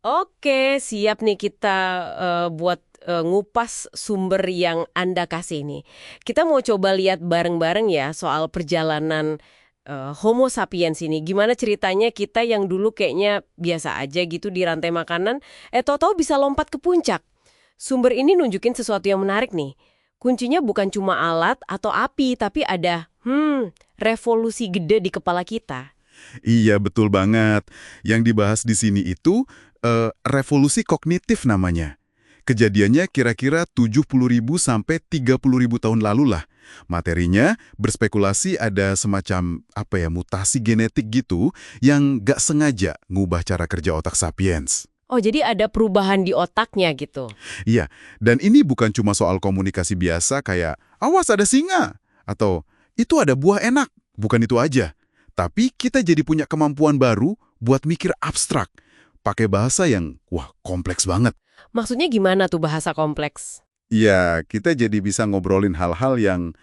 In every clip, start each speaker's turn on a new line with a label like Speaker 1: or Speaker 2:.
Speaker 1: Oke, siap nih kita buat ngupas sumber yang Anda kasih nih. Kita mau coba lihat bareng-bareng ya soal perjalanan Homo sapiens ini. Gimana ceritanya kita yang dulu kayaknya biasa aja gitu di rantai makanan, tahu-tahu bisa lompat ke puncak. Sumber ini nunjukin sesuatu yang menarik nih. Kuncinya bukan cuma alat atau api, tapi ada, revolusi gede di kepala kita.
Speaker 2: Iya, betul banget. Yang dibahas di sini itu revolusi kognitif namanya. Kejadiannya kira-kira 70.000 sampai 30.000 tahun lalu lah. Materinya berspekulasi ada semacam mutasi genetik gitu yang gak sengaja ngubah cara kerja otak sapiens.
Speaker 1: Oh, jadi ada perubahan di otaknya gitu.
Speaker 2: Iya, dan ini bukan cuma soal komunikasi biasa kayak awas ada singa atau itu ada buah enak, bukan itu aja. Tapi kita jadi punya kemampuan baru buat mikir abstrak, pakai bahasa yang kompleks banget.
Speaker 1: Maksudnya gimana tuh bahasa kompleks?
Speaker 2: Iya, kita jadi bisa ngobrolin hal-hal yang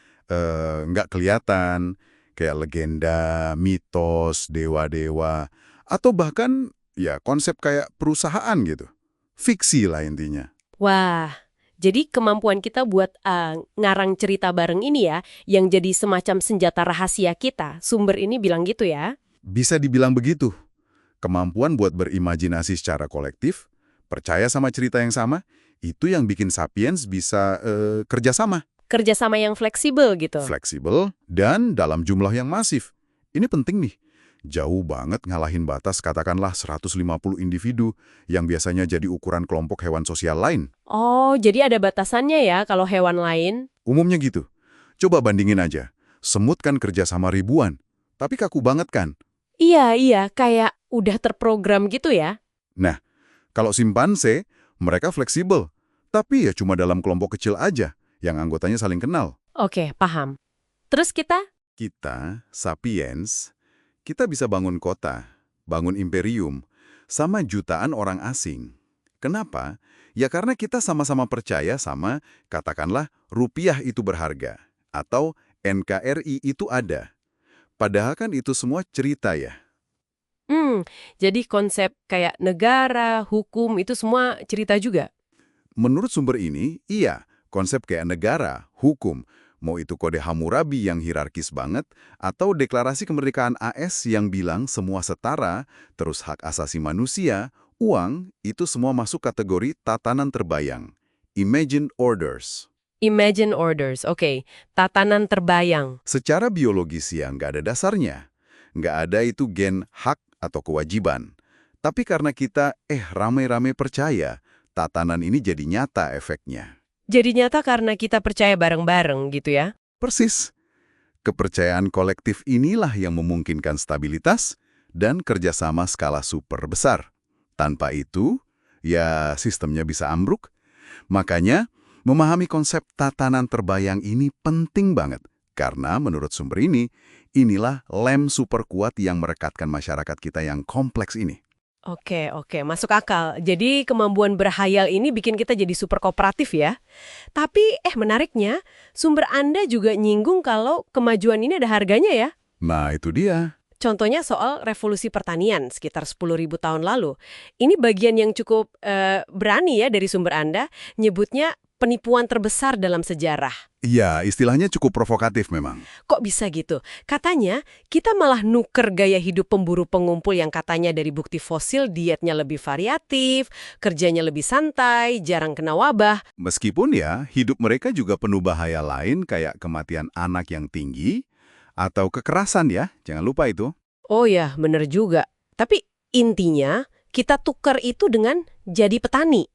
Speaker 2: nggak kelihatan, kayak legenda, mitos, dewa-dewa, atau bahkan ya konsep kayak perusahaan gitu. Fiksi lah intinya.
Speaker 1: Wah, jadi kemampuan kita buat ngarang cerita bareng ini ya, yang jadi semacam senjata rahasia kita. Sumber ini bilang gitu ya.
Speaker 2: Bisa dibilang begitu. Kemampuan buat berimajinasi secara kolektif, percaya sama cerita yang sama, itu yang bikin sapiens bisa kerjasama.
Speaker 1: Kerjasama yang fleksibel gitu.
Speaker 2: Fleksibel, dan dalam jumlah yang masif. Ini penting nih. Jauh banget ngalahin batas katakanlah 150 individu yang biasanya jadi ukuran kelompok hewan sosial lain.
Speaker 1: Oh, jadi ada batasannya ya kalau hewan lain?
Speaker 2: Umumnya gitu. Coba bandingin aja. Semut kan kerja sama ribuan, tapi kaku banget kan?
Speaker 1: Iya, iya, kayak udah terprogram gitu ya.
Speaker 2: Nah, kalau simpanse, mereka fleksibel. Tapi ya cuma dalam kelompok kecil aja, yang anggotanya saling kenal.
Speaker 1: Oke, paham. Terus kita?
Speaker 2: Kita, sapiens, kita bisa bangun kota, bangun imperium, sama jutaan orang asing. Kenapa? Ya karena kita sama-sama percaya sama, katakanlah, rupiah itu berharga, atau NKRI itu ada. Padahal kan itu semua cerita ya.
Speaker 1: Hmm, jadi konsep kayak negara, hukum, itu semua cerita juga?
Speaker 2: Menurut sumber ini, iya, konsep kayak negara, hukum, mau itu kode Hammurabi yang hierarkis banget, atau deklarasi kemerdekaan AS yang bilang semua setara, terus hak asasi manusia, uang, itu semua masuk kategori tatanan terbayang. Imagine orders.
Speaker 1: Imagine orders, oke. Tatanan terbayang.
Speaker 2: Secara biologis ya nggak ada dasarnya. Nggak ada itu gen hak atau kewajiban. Tapi karena kita rame-rame percaya, tatanan ini jadi nyata efeknya.
Speaker 1: Jadi nyata karena kita percaya bareng-bareng gitu ya?
Speaker 2: Persis. Kepercayaan kolektif inilah yang memungkinkan stabilitas dan kerjasama skala super besar. Tanpa itu, ya sistemnya bisa ambruk. Makanya, memahami konsep tatanan terbayang ini penting banget. Karena menurut sumber ini, inilah lem super kuat yang merekatkan masyarakat kita yang kompleks ini.
Speaker 1: Oke, oke, masuk akal. Jadi kemampuan berhayal ini bikin kita jadi super kooperatif ya. Tapi menariknya, sumber Anda juga nyinggung kalau kemajuan ini ada harganya ya.
Speaker 2: Nah, itu dia.
Speaker 1: Contohnya soal revolusi pertanian sekitar 10.000 tahun lalu. Ini bagian yang cukup berani ya dari sumber Anda, nyebutnya penipuan terbesar dalam sejarah.
Speaker 2: Iya, istilahnya cukup provokatif memang.
Speaker 1: Kok bisa gitu? Katanya, kita malah nuker gaya hidup pemburu pengumpul yang katanya dari bukti fosil dietnya lebih variatif, kerjanya lebih santai, jarang kena wabah.
Speaker 2: Meskipun ya, hidup mereka juga penuh bahaya lain kayak kematian anak yang tinggi atau kekerasan ya, jangan lupa itu.
Speaker 1: Oh ya, bener juga. Tapi intinya, kita tuker itu dengan jadi petani.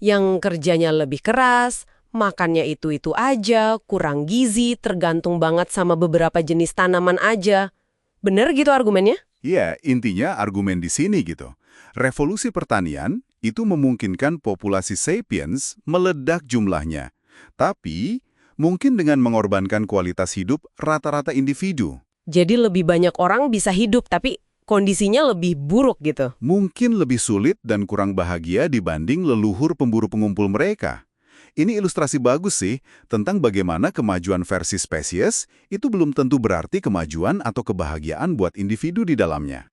Speaker 1: Yang kerjanya lebih keras, makannya itu-itu aja, kurang gizi, tergantung banget sama beberapa jenis tanaman aja. Bener gitu argumennya?
Speaker 2: Iya, intinya argumen di sini gitu. Revolusi pertanian itu memungkinkan populasi sapiens meledak jumlahnya. Tapi, mungkin dengan mengorbankan kualitas hidup rata-rata individu.
Speaker 1: Jadi lebih banyak orang bisa hidup, tapi kondisinya lebih buruk gitu.
Speaker 2: Mungkin lebih sulit dan kurang bahagia dibanding leluhur pemburu pengumpul mereka. Ini ilustrasi bagus sih tentang bagaimana kemajuan versi spesies itu belum tentu berarti kemajuan atau kebahagiaan buat individu di dalamnya.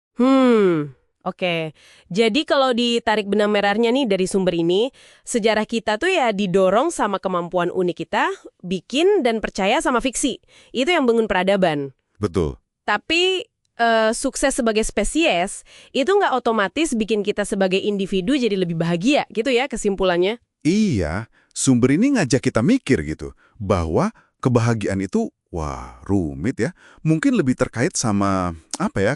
Speaker 1: Oke, jadi kalau ditarik benang merahnya nih dari sumber ini, sejarah kita tuh ya didorong sama kemampuan unik kita, bikin dan percaya sama fiksi. Itu yang bangun peradaban.
Speaker 2: Betul.
Speaker 1: Tapi sukses sebagai spesies, itu nggak otomatis bikin kita sebagai individu jadi lebih bahagia gitu ya kesimpulannya.
Speaker 2: Iya, sumber ini ngajak kita mikir gitu, bahwa kebahagiaan itu, wah, rumit ya. Mungkin lebih terkait sama,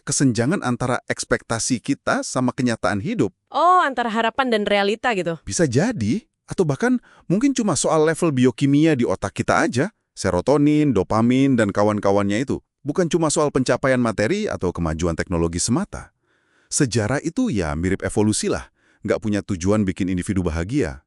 Speaker 2: kesenjangan antara ekspektasi kita sama kenyataan hidup.
Speaker 1: Oh, antara harapan dan realita gitu.
Speaker 2: Bisa jadi, atau bahkan mungkin cuma soal level biokimia di otak kita aja, serotonin, dopamin, dan kawan-kawannya itu. Bukan cuma soal pencapaian materi atau kemajuan teknologi semata. Sejarah itu ya mirip evolusi lah, nggak punya tujuan bikin individu bahagia.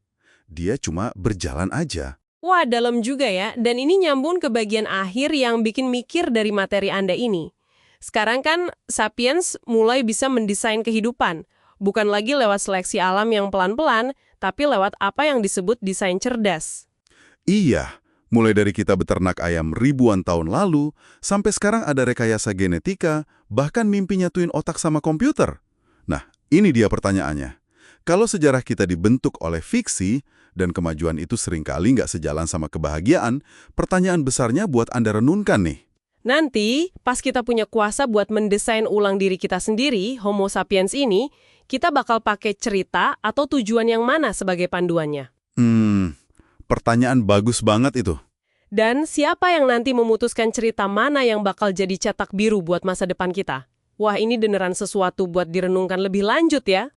Speaker 2: Dia cuma berjalan aja.
Speaker 1: Wah, dalam juga ya. Dan ini nyambung ke bagian akhir yang bikin mikir dari materi Anda ini. Sekarang kan Sapiens mulai bisa mendesain kehidupan. Bukan lagi lewat seleksi alam yang pelan-pelan, tapi lewat apa yang disebut desain cerdas.
Speaker 2: Iya, mulai dari kita beternak ayam ribuan tahun lalu, sampai sekarang ada rekayasa genetika, bahkan mimpi nyatuin otak sama komputer. Nah, ini dia pertanyaannya. Kalau sejarah kita dibentuk oleh fiksi, dan kemajuan itu seringkali nggak sejalan sama kebahagiaan, pertanyaan besarnya buat Anda renungkan nih.
Speaker 1: Nanti, pas kita punya kuasa buat mendesain ulang diri kita sendiri, Homo sapiens ini, kita bakal pakai cerita atau tujuan yang mana sebagai panduannya.
Speaker 2: Pertanyaan bagus banget itu.
Speaker 1: Dan siapa yang nanti memutuskan cerita mana yang bakal jadi cetak biru buat masa depan kita? Wah, ini beneran sesuatu buat direnungkan lebih lanjut ya.